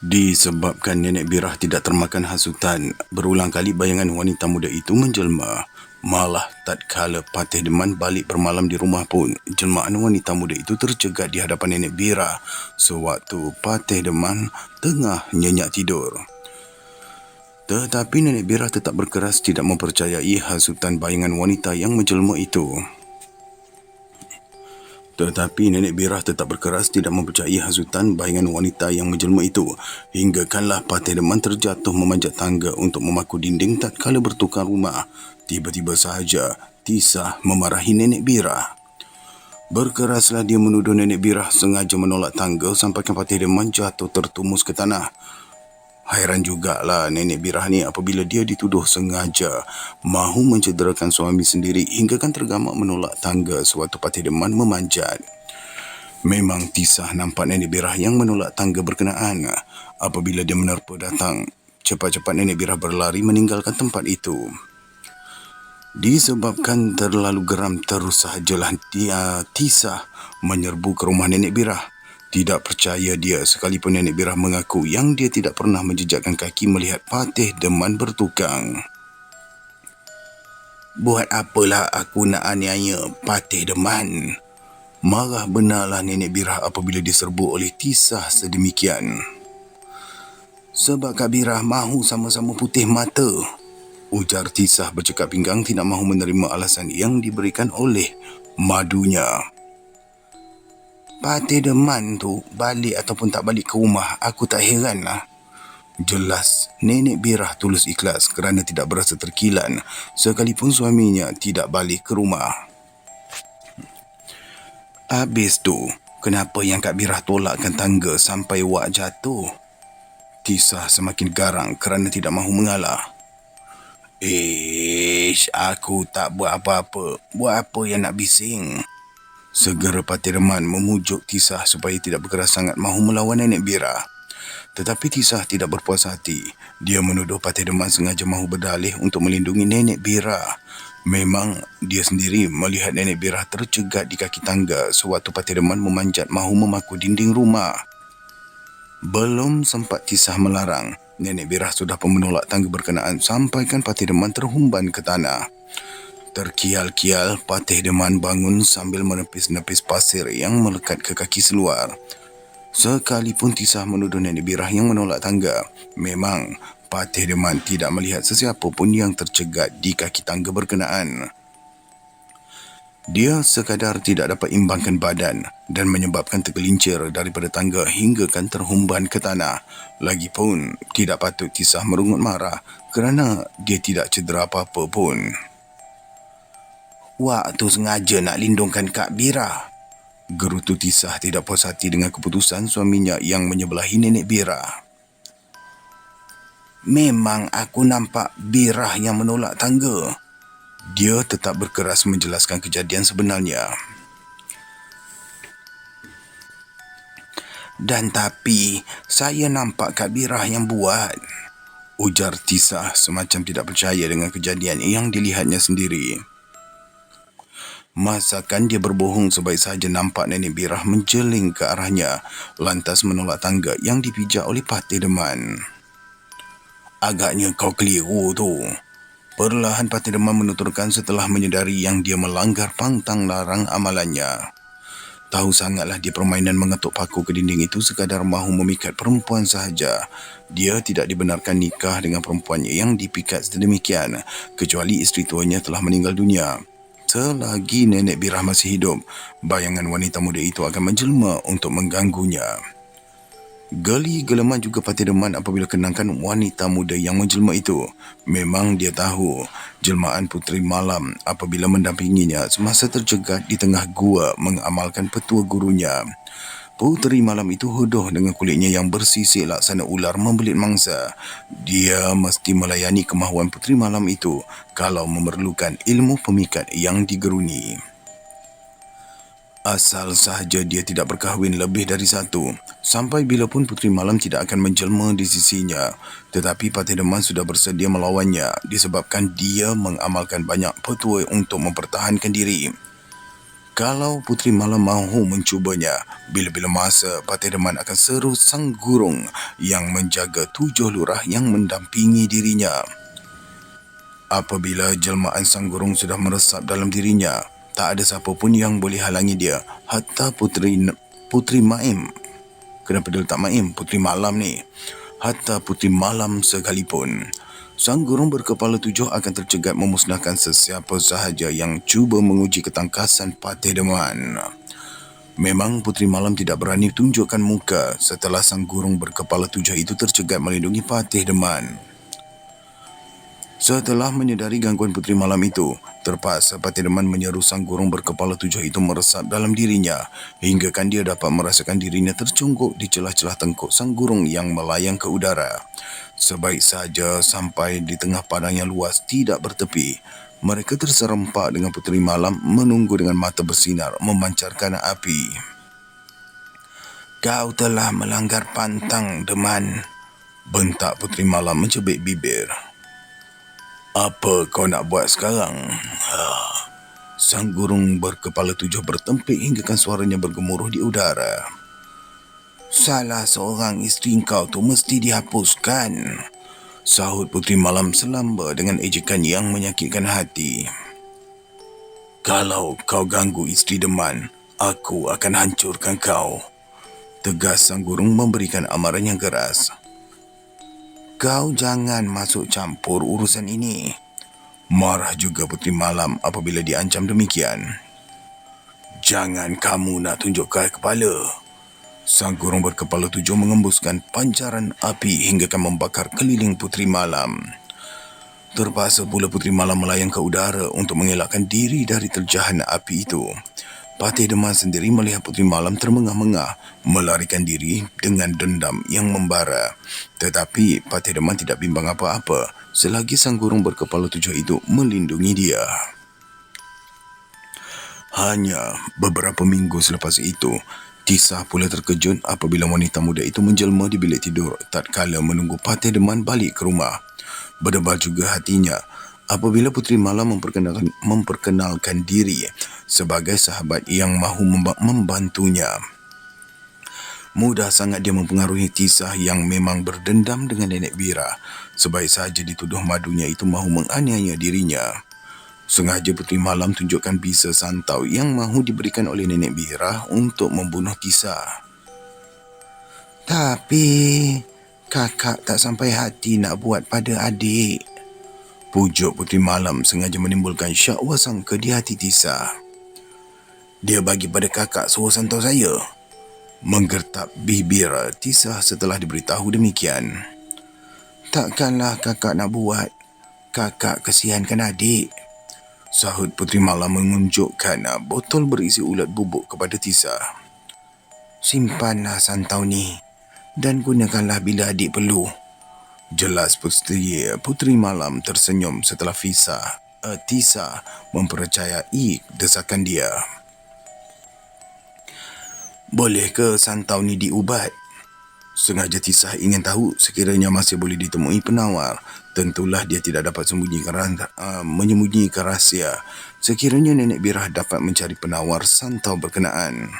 Disebabkan Nenek Birah tidak termakan hasutan, berulang kali bayangan wanita muda itu menjelma. Malah tatkala Patih Deman balik bermalam di rumah pun, jelmaan wanita muda itu tercegat di hadapan Nenek Birah sewaktu Patih Deman tengah nyenyak tidur. Tetapi Nenek Birah tetap berkeras tidak mempercayai hasutan bayangan wanita yang menjelma itu. Tetapi Nenek Birah tetap berkeras tidak mempercayai hasutan bayangan wanita yang menjelma itu, hinggakanlah Patih Deman terjatuh memanjat tangga untuk memaku dinding tatkala bertukar rumah. Tiba-tiba sahaja Tisah memarahi Nenek Birah. Berkeraslah dia menuduh Nenek Birah sengaja menolak tangga sampaikan Patih Deman jatuh tertumus ke tanah. Hairan jugalah Nenek Birah ni apabila dia dituduh sengaja mahu mencederakan suami sendiri hinggakan tergamak menolak tangga sewaktu Patih Deman memanjat. Memang Tisah nampak Nenek Birah yang menolak tangga berkenaan. Apabila dia menerpa datang, cepat-cepat Nenek Birah berlari meninggalkan tempat itu. Disebabkan terlalu geram, terus sahajalah Tisah menyerbu ke rumah Nenek Birah. Tidak percaya dia sekalipun Nenek Birah mengaku yang dia tidak pernah menjejakkan kaki melihat Patih Deman bertukang. Buat apalah aku nak aniaya Patih Deman? Marah benarlah Nenek Birah apabila diserbu oleh Tisah sedemikian. Sebab Kak Birah mahu sama-sama putih mata, ujar Tisah bercekap pinggang tidak mahu menerima alasan yang diberikan oleh madunya. Patih Deman tu balik ataupun tak balik ke rumah, aku tak heran lah. Jelas Nenek Birah tulus ikhlas kerana tidak berasa terkilan sekalipun suaminya tidak balik ke rumah. Habis tu, kenapa yang Kak Birah tolakkan tangga sampai Wak jatuh? Tisah semakin garang kerana tidak mahu mengalah. Aku tak buat apa-apa. Buat apa yang nak bising? Segera Patih Deman memujuk Tisah supaya tidak berkeras sangat mahu melawan Nenek Birah. Tetapi Tisah tidak berpuas hati. Dia menuduh Patih Deman sengaja mahu berdalih untuk melindungi Nenek Birah. Memang dia sendiri melihat Nenek Birah tercegat di kaki tangga sewaktu Patih Deman memanjat mahu memaku dinding rumah. Belum sempat Tisah melarang, Nenek Birah sudah pun menolak tangga berkenaan sampaikan Patih Deman terhumban ke tanah. Terkial-kial, Patih Deman bangun sambil menepis-nepis pasir yang melekat ke kaki seluar. Sekalipun Tisah menuduh Nenek Birah yang menolak tangga, memang Patih Deman tidak melihat sesiapa pun yang tercegat di kaki tangga berkenaan. Dia sekadar tidak dapat imbangkan badan dan menyebabkan tergelincir daripada tangga hinggakan terhumban ke tanah. Lagipun, tidak patut Tisah merungut marah kerana dia tidak cedera apa-apa pun. Wak tu sengaja nak lindungkan Kak Birah, gerutu Tisah tidak puas hati dengan keputusan suaminya yang menyebelahi Nenek Birah. Memang aku nampak Birah yang menolak tangga. Dia tetap berkeras menjelaskan kejadian sebenarnya. Dan tapi, saya nampak Kak Birah yang buat, ujar Tisah semacam tidak percaya dengan kejadian yang dilihatnya sendiri. Masakan dia berbohong sebaik sahaja nampak Nenek Birah menjeling ke arahnya, lantas menolak tangga yang dipijak oleh Patih Deman. Agaknya kau keliru tu. Perlahan Patih Deman menuturkan setelah menyedari yang dia melanggar pantang larang amalannya. Tahu sangatlah dia permainan mengetuk paku ke dinding itu sekadar mahu memikat perempuan sahaja. Dia tidak dibenarkan nikah dengan perempuannya yang dipikat sedemikian, kecuali isteri tuanya telah meninggal dunia. Selagi Nenek Birah masih hidup, bayangan wanita muda itu akan menjelma untuk mengganggunya. Geli-geleman juga Patih Deman apabila kenangkan wanita muda yang menjelma itu. Memang dia tahu jelmaan Puteri Malam apabila mendampinginya semasa terjegat di tengah gua mengamalkan petua gurunya. Puteri Malam itu hodoh dengan kulitnya yang bersisik laksana ular membelit mangsa. Dia mesti melayani kemahuan Puteri Malam itu kalau memerlukan ilmu pemikat yang digeruni. Asal sahaja dia tidak berkahwin lebih dari satu, sampai bila pun Puteri Malam tidak akan menjelma di sisinya. Tetapi Patih Deman sudah bersedia melawannya disebabkan dia mengamalkan banyak petua untuk mempertahankan diri. Kalau Puteri Malam mahu mencubanya, bila-bila masa Patih Deman akan seru sang gurung yang menjaga 7 lurah yang mendampingi dirinya. Apabila jelmaan sang gurung sudah meresap dalam dirinya, tak ada siapa pun yang boleh halangi dia, hatta Puteri Maim. Kenapa dia letak Maim? Puteri Malam ni. Hatta Puteri Malam sekalipun. Sang gurung berkepala 7 akan tercegat memusnahkan sesiapa sahaja yang cuba menguji ketangkasan Patih Deman. Memang Puteri Malam tidak berani tunjukkan muka setelah sang gurung berkepala 7 itu tercegat melindungi Patih Deman. Setelah menyedari gangguan Puteri Malam itu, terpaksa Patih Deman menyeru sang gurung berkepala 7 itu meresap dalam dirinya, hinggakan dia dapat merasakan dirinya tercungguk di celah-celah tengkuk sang gurung yang melayang ke udara. Sebaik saja sampai di tengah padang yang luas tidak bertepi, mereka terserempak dengan Puteri Malam menunggu dengan mata bersinar memancarkan api. "Kau telah melanggar pantang, Deman," bentak Puteri Malam mencubit bibir. "Apa kau nak buat sekarang?" Sang gurung berkepala 7 bertempik hinggakan suaranya bergemuruh di udara. "Salah seorang isteri kau tu mesti dihapuskan," sahut Puteri Malam selamba dengan ejekan yang menyakitkan hati. "Kalau kau ganggu isteri Deman, aku akan hancurkan kau," tegas sang gurung memberikan amaran yang keras. "Kau jangan masuk campur urusan ini," marah juga Puteri Malam apabila diancam demikian. "Jangan kamu nak tunjuk kepala." Sang gurung berkepala 7 mengembuskan pancaran api hinggakan membakar keliling Puteri Malam. Terpaksa pula Puteri Malam melayang ke udara untuk mengelakkan diri dari terjahan api itu. Patih Deman sendiri melihat Puteri Malam termengah-mengah melarikan diri dengan dendam yang membara. Tetapi Patih Deman tidak bimbang apa-apa selagi sang gurung berkepala 7 itu melindungi dia. Hanya beberapa minggu selepas itu, Tisah pula terkejut apabila wanita muda itu menjelma di bilik tidur tatkala menunggu Patih Deman balik ke rumah. Berdebar juga hatinya apabila Puteri Malam memperkenalkan diri sebagai sahabat yang mahu membantunya. Mudah sangat dia mempengaruhi Tisah yang memang berdendam dengan Nenek Bira. Sebaik saja dituduh madunya itu mahu menganiaya dirinya. Sengaja Puteri Malam tunjukkan bisa santau yang mahu diberikan oleh Nenek Bira untuk membunuh Tisah. "Tapi kakak tak sampai hati nak buat pada adik," pujuk Puteri Malam sengaja menimbulkan syak wasangka di hati Tisah. "Dia bagi pada kakak suruh santau saya," menggertak bibir Tisah setelah diberitahu demikian. "Takkanlah kakak nak buat. Kakak kesiankan adik," sahut Puteri Malam menunjukkan botol berisi ulat bubuk kepada Tisah. "Simpanlah santau ni dan gunakanlah bila adik perlu," jelas Puteri Malam tersenyum setelah Tisah mempercayai desakan dia. "Boleh ke santau ni diubat?" Sengaja Tisah ingin tahu sekiranya masih boleh ditemui penawar. Tentulah dia tidak dapat menyembunyikan rahsia sekiranya Nenek Bira dapat mencari penawar santau berkenaan.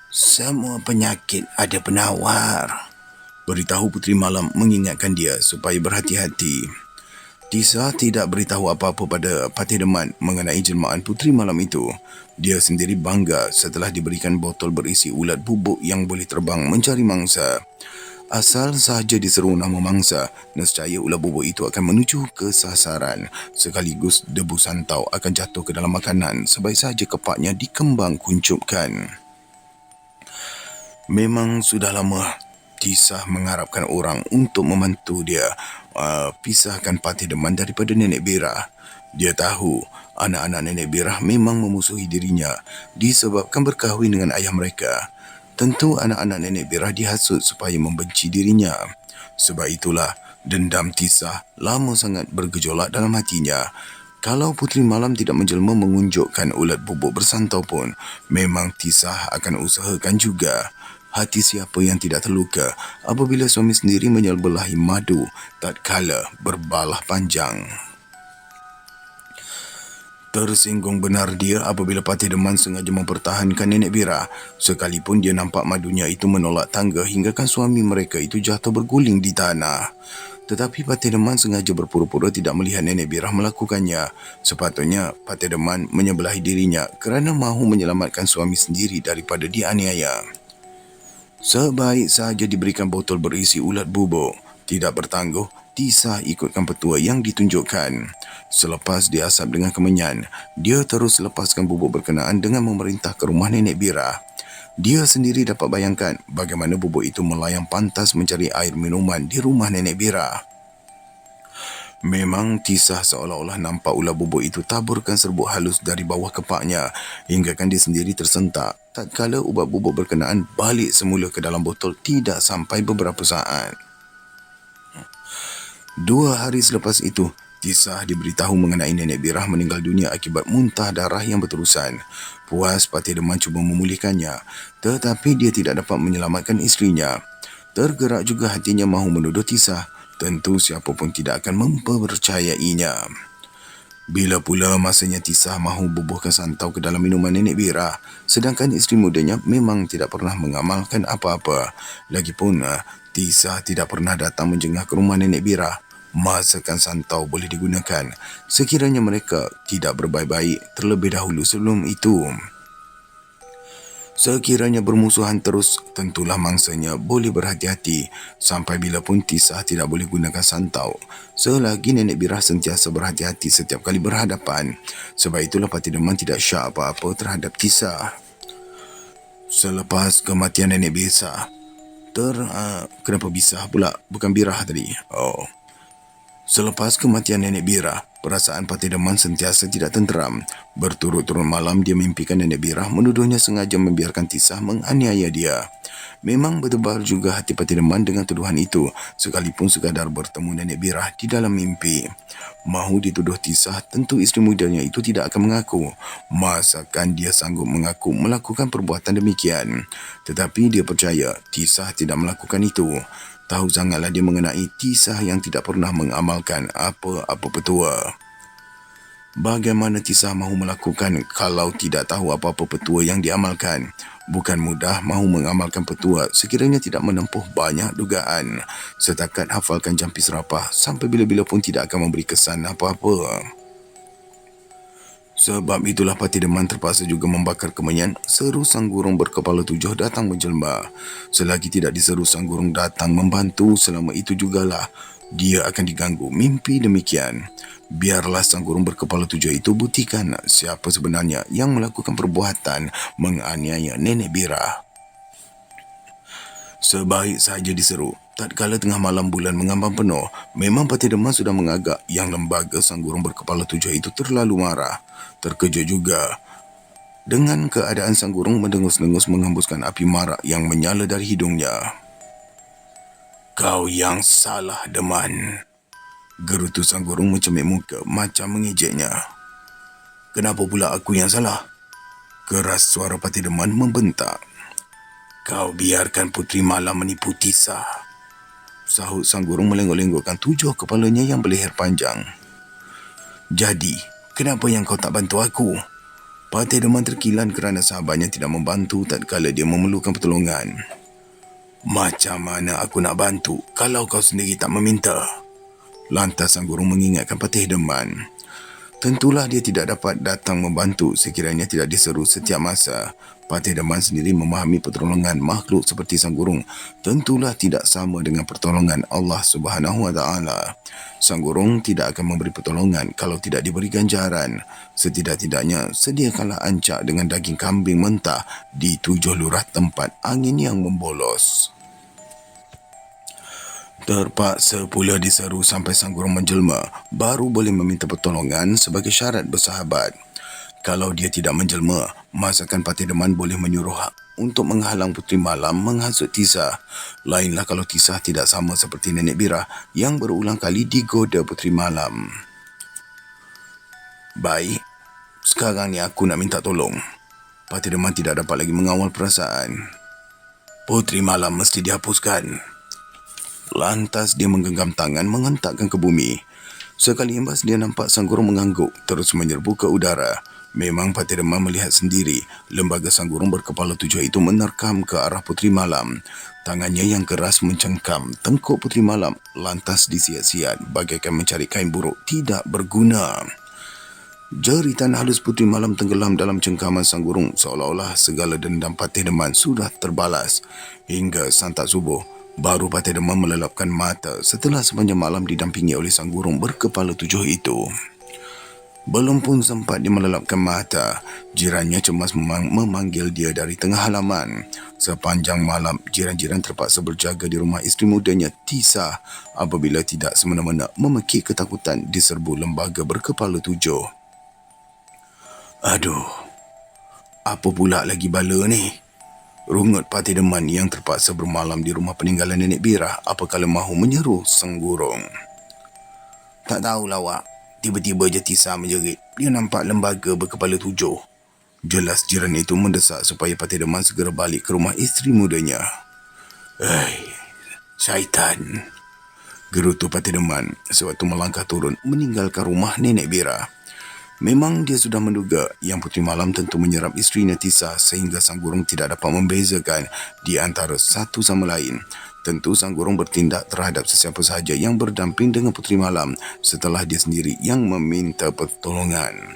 "Semua penyakit ada penawar," beritahu Puteri Malam mengingatkan dia supaya berhati-hati. Tisah tidak beritahu apa-apa pada Patih Deman mengenai jelmaan Puteri Malam itu. Dia sendiri bangga setelah diberikan botol berisi ulat bubuk yang boleh terbang mencari mangsa. Asal sahaja diseru nama mangsa, nescaya ulat bubuk itu akan menuju ke sasaran. Sekaligus debu santau akan jatuh ke dalam makanan sebaik sahaja kepaknya dikembang kuncupkan. Memang sudah lama Tisah mengharapkan orang untuk membantu dia pisahkan Patih Deman daripada Nenek Bira. Dia tahu anak-anak Nenek Bira memang memusuhi dirinya disebabkan berkahwin dengan ayah mereka. Tentu anak-anak Nenek Bira dihasut supaya membenci dirinya. Sebab itulah dendam Tisah lama sangat bergejolak dalam hatinya. Kalau Puteri Malam tidak menjelma mengunjukkan ulat bubuk bersantau pun, memang Tisah akan usahakan juga. Hati siapa yang tidak terluka apabila suami sendiri menyelbelahi madu tatkala berbalah panjang. Tersinggung benar dia apabila Patih Deman sengaja mempertahankan Nenek Bira, sekalipun dia nampak madunya itu menolak tangga hinggakan suami mereka itu jatuh berguling di tanah. Tetapi Patih Deman sengaja berpura-pura tidak melihat Nenek Bira melakukannya. Sepatutnya Patih Deman menyebelahi dirinya kerana mahu menyelamatkan suami sendiri daripada dianiaya. Sebaik sahaja diberikan botol berisi ulat bubuk, tidak bertangguh, Tisah ikutkan petua yang ditunjukkan. Selepas diasap dengan kemenyan, dia terus lepaskan bubuk berkenaan dengan memerintah ke rumah Nenek Bira. Dia sendiri dapat bayangkan bagaimana bubuk itu melayang pantas mencari air minuman di rumah Nenek Bira. Memang Tisah seolah-olah nampak ular bubuk itu taburkan serbuk halus dari bawah kepaknya hinggakan dia sendiri tersentak. Tatkala ubat bubuk berkenaan balik semula ke dalam botol tidak sampai beberapa saat. 2 hari selepas itu, Tisah diberitahu mengenai Nenek Bira meninggal dunia akibat muntah darah yang berterusan. Puas Patih Deman cuba memulihkannya, tetapi dia tidak dapat menyelamatkan isterinya. Tergerak juga hatinya mahu menuduh Tisah. Tentu siapa pun tidak akan mempercayainya. Bila pula masanya Tisah mahu bubuhkan santau ke dalam minuman Nenek Bira, sedangkan isteri mudanya memang tidak pernah mengamalkan apa-apa. Lagipun, Tisah tidak pernah datang menjengah ke rumah Nenek Bira. Masakan santau boleh digunakan sekiranya mereka tidak berbaik-baik terlebih dahulu sebelum itu. Sekiranya bermusuhan terus, tentulah mangsanya boleh berhati-hati sampai bila pun Tisah tidak boleh gunakan santau. Selagi Nenek Bira sentiasa berhati-hati setiap kali berhadapan. Sebab itulah Patih Deman tidak syak apa-apa terhadap Tisah. Selepas kematian Nenek Bisa, kenapa Bisa pula? Bukan Bira tadi. Selepas kematian Nenek Bira, perasaan Patih Deman sentiasa tidak tenteram. Berturut-turut malam dia mimpikan Nenek Bira menuduhnya sengaja membiarkan Tisah menganiaya dia. Memang berdebar juga hati Patih Deman dengan tuduhan itu, sekalipun sekadar bertemu Nenek Bira di dalam mimpi. Mahu dituduh Tisah, tentu isteri mudanya itu tidak akan mengaku. Masakan dia sanggup mengaku melakukan perbuatan demikian. Tetapi dia percaya Tisah tidak melakukan itu. Tahu sangatlah dia mengenai Tisah yang tidak pernah mengamalkan apa-apa petua. Bagaimana Tisah mahu melakukan kalau tidak tahu apa-apa petua yang diamalkan? Bukan mudah mahu mengamalkan petua sekiranya tidak menempuh banyak dugaan. Setakat hafalkan Jampi Serapah sampai bila-bila pun tidak akan memberi kesan apa-apa. Sebab itulah Patih Deman terpaksa juga membakar kemenyan. Seru sang gurung berkepala 7 datang menjelma. Selagi tidak diseru sang gurung datang membantu, selama itu jugalah dia akan diganggu mimpi demikian. Biarlah sang gurung berkepala 7 itu buktikan siapa sebenarnya yang melakukan perbuatan menganiaya Nenek Bira. Sebaik sahaja diseru, tatkala tengah malam bulan mengambang penuh, memang Patih Deman sudah mengagak yang lembaga sang gurung berkepala 7 itu terlalu marah. Terkejut juga dengan keadaan sang gurung mendengus-dengus menghembuskan api marak yang menyala dari hidungnya. "Kau yang salah, Deman," gerutu sang gurung mencemik muka macam mengejeknya. "Kenapa pula aku yang salah?" keras suara Patih Deman membentak. "Kau biarkan Puteri Malam menipu Tisah," sahut sang gurung melenggok-lenggokkan 7 kepalanya yang berleher panjang. "Jadi, kenapa yang kau tak bantu aku?" Patih Deman terkilan kerana sahabatnya tidak membantu tatkala dia memerlukan pertolongan. "Macam mana aku nak bantu kalau kau sendiri tak meminta?" lantas sang gurung mengingatkan Patih Deman. Tentulah dia tidak dapat datang membantu sekiranya tidak diseru setiap masa. Patih Deman sendiri memahami pertolongan makhluk seperti sang gurung tentulah tidak sama dengan pertolongan Allah Subhanahu Wa Taala. Sang gurung tidak akan memberi pertolongan kalau tidak diberi ganjaran. Setidak-tidaknya sediakanlah ancak dengan daging kambing mentah di 7 lurah tempat angin yang membolos. Terpaksa pula diseru sampai sang gurung menjelma baru boleh meminta pertolongan sebagai syarat bersahabat. Kalau dia tidak menjelma, masakan Patih Deman boleh menyuruh untuk menghalang Puteri Malam menghasut Tisah. Lainlah kalau Tisah tidak sama seperti Nenek Bira yang berulang kali digoda Puteri Malam. "Baik, sekarang ni aku nak minta tolong." Patih Deman tidak dapat lagi mengawal perasaan. "Puteri Malam mesti dihapuskan." Lantas dia menggenggam tangan menghentakkan ke bumi. Sekali imbas dia nampak sang gurung mengangguk terus menyerbu ke udara. Memang Patih Demam melihat sendiri lembaga sang gurung berkepala 7 itu menerkam ke arah Puteri Malam. Tangannya yang keras mencengkam tengkuk Puteri Malam lantas disiat-siat bagaikan mencari kain buruk tidak berguna. Jeritan halus Puteri Malam tenggelam dalam cengkaman sang gurung seolah-olah segala dendam Patih Demam sudah terbalas. Hingga santap subuh, baru Patih Demam melelapkan mata setelah sepanjang malam didampingi oleh sang gurung berkepala 7 itu. Belum pun sempat dia melelapkan mata, jirannya cemas memanggil dia dari tengah halaman. Sepanjang malam, jiran-jiran terpaksa berjaga di rumah isteri mudanya, Tisa, apabila tidak semena-mena memekik ketakutan diserbu lembaga berkepala 7. Aduh, apa pula lagi bala ni? Rungut Patih Demam yang terpaksa bermalam di rumah peninggalan Nenek Birah apabila mahu menyeru sang gurung. Tak tahulah awak. Tiba-tiba je Tisa menjerit. Dia nampak lembaga berkepala 7. Jelas jiran itu mendesak supaya Patih Demam segera balik ke rumah isteri mudanya. Syaitan, gerutu Patih Demam sewaktu melangkah turun meninggalkan rumah Nenek Birah. Memang dia sudah menduga yang Puteri Malam tentu menyerap isterinya Tisa sehingga sang gurung tidak dapat membezakan di antara satu sama lain. Tentu sang gurung bertindak terhadap sesiapa sahaja yang berdamping dengan Puteri Malam setelah dia sendiri yang meminta pertolongan.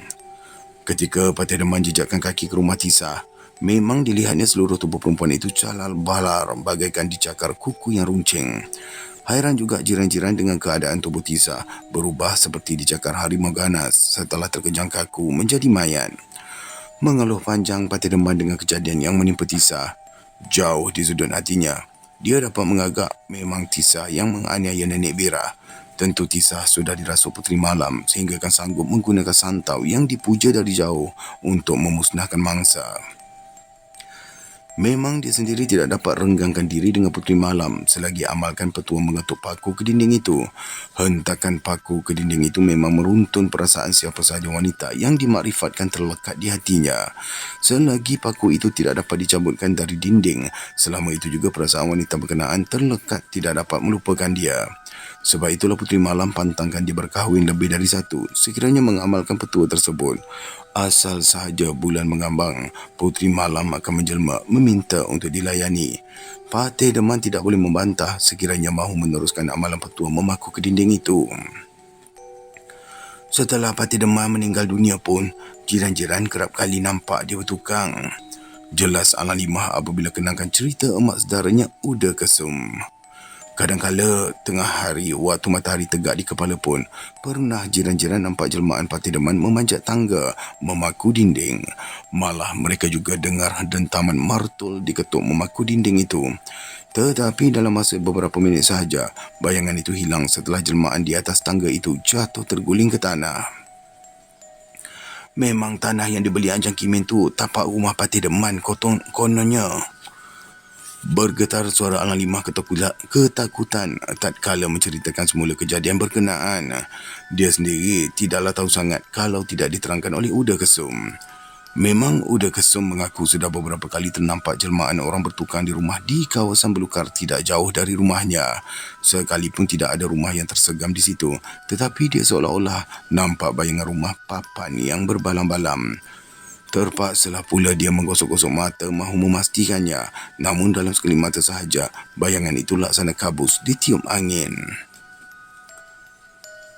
Ketika Patih Demam jejakkan kaki ke rumah Tisa, memang dilihatnya seluruh tubuh perempuan itu calal balar bagaikan dicakar kuku yang runcing. Hairan juga jiran-jiran dengan keadaan tubuh Tisa berubah seperti dicakar harimau ganas setelah terkejang kaku menjadi mayat. Mengeluh panjang Patih Demam dengan kejadian yang menimpa Tisa. Jauh di sudut hatinya, dia dapat mengagak memang Tisa yang menganiaya Nenek Birah. Tentu Tisa sudah dirasuk Puteri Malam sehingga kan sanggup menggunakan santau yang dipuja dari jauh untuk memusnahkan mangsa. Memang dia sendiri tidak dapat renggangkan diri dengan Puteri Malam selagi amalkan petua mengetuk paku ke dinding itu. Hentakan paku ke dinding itu memang meruntun perasaan siapa sahaja wanita yang dimakrifatkan terlekat di hatinya. Selagi paku itu tidak dapat dicabutkan dari dinding, selama itu juga perasaan wanita berkenaan terlekat tidak dapat melupakan dia. Sebab itulah Puteri Malam pantangkan dia berkahwin lebih dari satu sekiranya mengamalkan petua tersebut. Asal sahaja bulan mengambang, Puteri Malam akan menjelma meminta untuk dilayani. Patih Demam tidak boleh membantah sekiranya mahu meneruskan amalan petua memaku ke dinding itu. Setelah Patih Demam meninggal dunia pun, jiran-jiran kerap kali nampak dia bertukang. Jelas Alang Limah apabila kenangkan cerita emak saudaranya Uda Kesum. Kadang-kala tengah hari waktu matahari tegak di kepala pun, pernah jiran-jiran nampak jelmaan Patih Demam memanjat tangga, memaku dinding. Malah mereka juga dengar dentaman martul diketuk memaku dinding itu. Tetapi dalam masa beberapa minit sahaja, bayangan itu hilang setelah jelmaan di atas tangga itu jatuh terguling ke tanah. Memang tanah yang dibeli Anjang Kimin tu tapak rumah Patih Demam kononnya. Bergetar suara Alang Limah ketakutan tatkala menceritakan semula kejadian berkenaan. Dia sendiri tidaklah tahu sangat kalau tidak diterangkan oleh Uda Kesum. Memang Uda Kesum mengaku sudah beberapa kali ternampak jelmaan orang bertukang di rumah di kawasan belukar tidak jauh dari rumahnya. Sekalipun tidak ada rumah yang tersegam di situ, tetapi dia seolah-olah nampak bayangan rumah papan yang berbalam-balam. Terpaksalah pula dia menggosok-gosok mata mahu memastikannya. Namun dalam sekali mata sahaja, bayangan itu laksana kabus ditiup angin.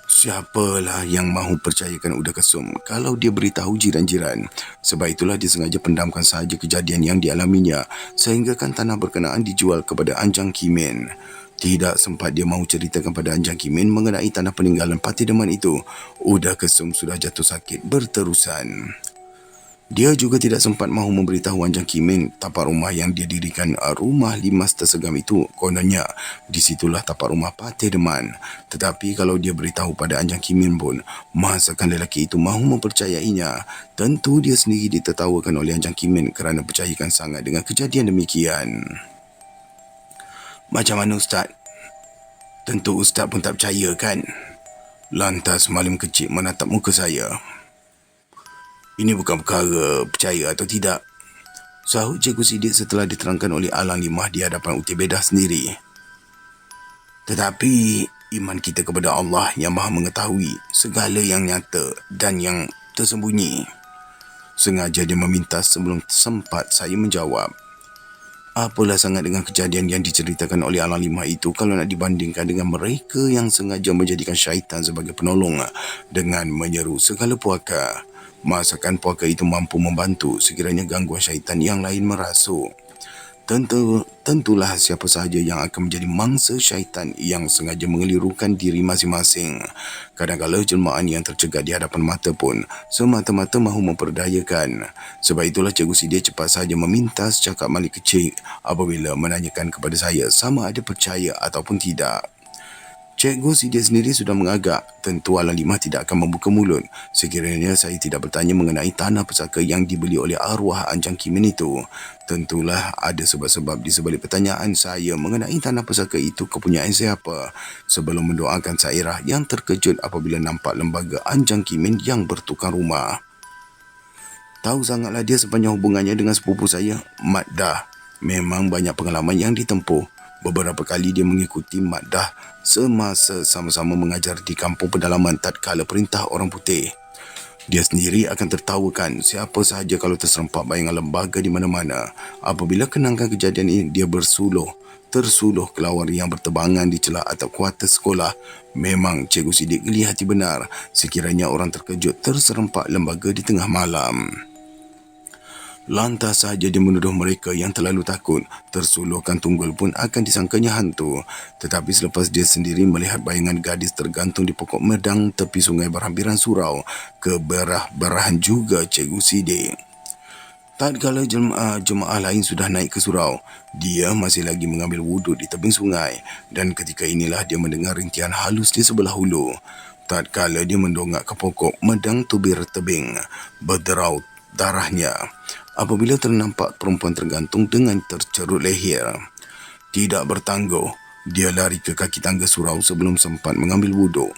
Siapalah yang mahu percayakan Uda Kesum kalau dia beritahu jiran-jiran. Sebab itulah dia sengaja pendamkan sahaja kejadian yang dialaminya sehinggakan tanah berkenaan dijual kepada Anjang Kimin. Tidak sempat dia mahu ceritakan pada Anjang Kimin mengenai tanah peninggalan Patih Demam itu, Uda Kesum sudah jatuh sakit berterusan. Dia juga tidak sempat mahu memberitahu Anjang Kimin tapak rumah yang dia dirikan rumah limas tersegam itu. Kononnya, disitulah tapak rumah Patih Demam. Tetapi kalau dia beritahu pada Anjang Kimin pun, masakan lelaki itu mahu mempercayainya. Tentu dia sendiri ditertawakan oleh Anjang Kimin kerana percayakan sangat dengan kejadian demikian. Macam mana Ustaz? Tentu Ustaz pun tak percaya kan? Lantas Malim kecil menatap muka saya. Ini bukan perkara percaya atau tidak, sahut Cikgu Sidik setelah diterangkan oleh Alang Limah di hadapan Uti Bedah sendiri. Tetapi iman kita kepada Allah yang Maha mengetahui segala yang nyata dan yang tersembunyi. Sengaja dia meminta sebelum sempat saya menjawab. Apalah sangat dengan kejadian yang diceritakan oleh Alang Limah itu kalau nak dibandingkan dengan mereka yang sengaja menjadikan syaitan sebagai penolong dengan menyeru segala puaka. Masakan puaka itu mampu membantu sekiranya gangguan syaitan yang lain merasuk. Tentulah siapa sahaja yang akan menjadi mangsa syaitan yang sengaja mengelirukan diri masing-masing. Kadang-kadang jelmaan yang tercegat di hadapan mata pun semata-mata mahu memperdayakan. Sebab itulah Cikgu Sidia cepat sahaja meminta secakap malik kecil apabila menanyakan kepada saya sama ada percaya ataupun tidak. Cikgu Sidia sendiri sudah mengagak. Tentu Alang Limah tidak akan membuka mulut sekiranya saya tidak bertanya mengenai tanah pusaka yang dibeli oleh arwah Anjang Kimin itu. Tentulah ada sebab-sebab di sebalik pertanyaan saya mengenai tanah pusaka itu kepunyaan siapa, sebelum mendoakan Sairah yang terkejut apabila nampak lembaga Anjang Kimin yang bertukar rumah. Tahu sangatlah dia sepanjang hubungannya dengan sepupu saya, Mat Dah. Memang banyak pengalaman yang ditempuh. Beberapa kali dia mengikuti Mat Dah semasa sama-sama mengajar di kampung pedalaman tatkala perintah orang putih. Dia sendiri akan tertawakan siapa sahaja kalau terserempak bayangan lembaga di mana-mana. Apabila kenangkan kejadian ini, dia tersuluh kelawar yang bertebangan di celah atap kuartus sekolah. Memang Cikgu Sidik geli hati benar sekiranya orang terkejut terserempak lembaga di tengah malam. Lantas sahaja dia menuduh mereka yang terlalu takut. Tersuluhkan tunggul pun akan disangkanya hantu. Tetapi selepas dia sendiri melihat bayangan gadis tergantung di pokok medang tepi sungai berhampiran surau, keberah-berahan juga Cikgu Sidik. Tatkala jemaah lain sudah naik ke surau, dia masih lagi mengambil wuduk di tebing sungai, dan ketika inilah dia mendengar rintihan halus di sebelah hulu. Tatkala dia mendongak ke pokok medang tubir tebing, berderau darahnya apabila ternampak perempuan tergantung dengan tercerut leher. Tidak bertangguh, dia lari ke kaki tangga surau sebelum sempat mengambil wuduk.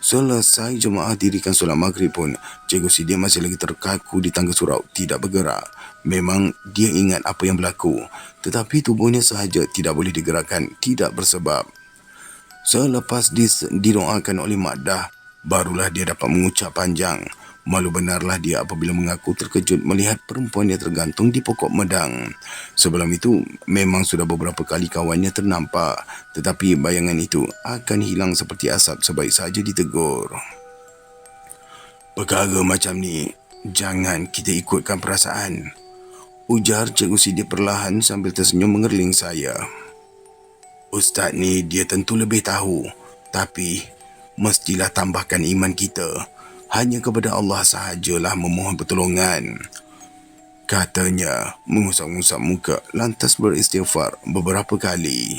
Selesai jemaah dirikan solat maghrib pun, Cikgu Sidia masih lagi terkaku di tangga surau, tidak bergerak. Memang dia ingat apa yang berlaku, tetapi tubuhnya sahaja tidak boleh digerakkan, tidak bersebab. Selepas didoakan oleh Mak Dah, barulah dia dapat mengucap panjang. Malu benarlah dia apabila mengaku terkejut melihat perempuan yang tergantung di pokok medang. Sebelum itu, memang sudah beberapa kali kawannya ternampak, tetapi bayangan itu akan hilang seperti asap sebaik saja ditegur. Perkara macam ni, jangan kita ikutkan perasaan, ujar Cikgu Sidik perlahan sambil tersenyum mengerling saya. Ustaz ni dia tentu lebih tahu, tapi mestilah tambahkan iman kita. Hanya kepada Allah sahajalah memohon pertolongan, katanya mengusap-ngusap muka lantas beristighfar beberapa kali.